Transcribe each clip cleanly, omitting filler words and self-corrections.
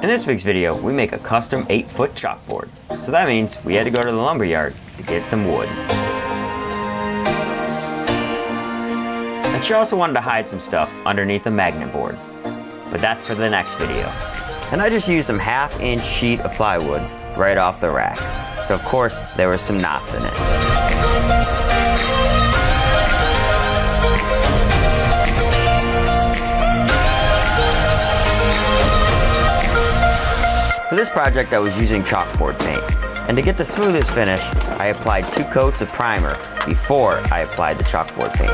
In this week's video, we make a custom 8-foot chalkboard. So that means we had to go to the lumber yard to get some wood. And she also wanted to hide some stuff underneath a magnet board. But that's for the next video. And I just used some 1/2-inch sheet of plywood right off the rack. So of course, there were some knots in it. For this project, I was using chalkboard paint. And to get the smoothest finish, I applied 2 coats of primer before I applied the chalkboard paint.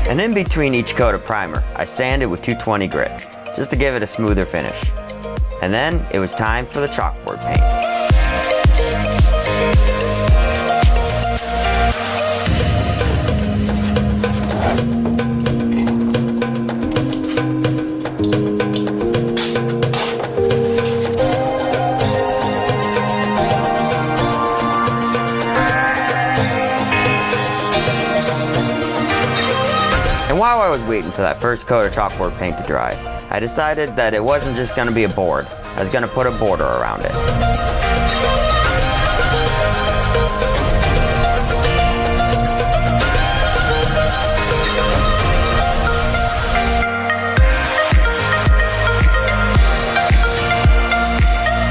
And in between each coat of primer, I sanded with 220 grit, just to give it a smoother finish. And then it was time for the chalkboard paint. And while I was waiting for that first coat of chalkboard paint to dry, I decided that it wasn't just going to be a board. I was going to put a border around it.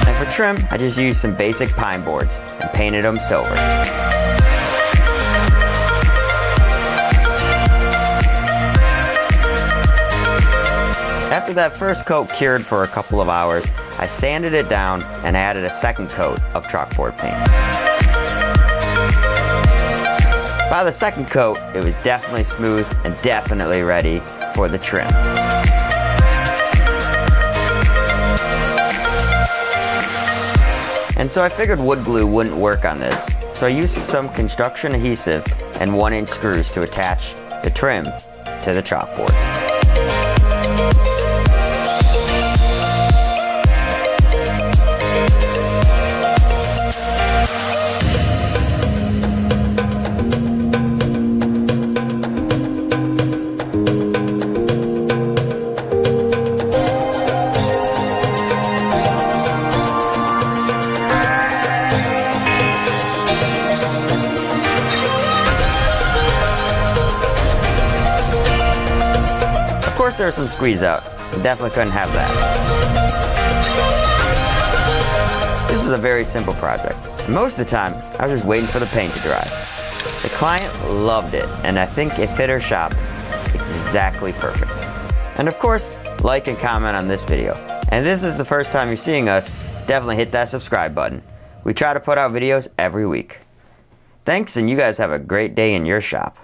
And for trim, I just used some basic pine boards and painted them silver. After that first coat cured for a couple of hours, I sanded it down and added a second coat of chalkboard paint. By the second coat, it was definitely smooth and definitely ready for the trim. And so I figured wood glue wouldn't work on this, so I used some construction adhesive and 1-inch screws to attach the trim to the chalkboard. Of course there was some squeeze out. We definitely couldn't have that. This was a very simple project. And most of the time, I was just waiting for the paint to dry. The client loved it, and I think it fit her shop exactly perfect. And of course, like and comment on this video. And if this is the first time you're seeing us, definitely hit that subscribe button. We try to put out videos every week. Thanks, and you guys have a great day in your shop.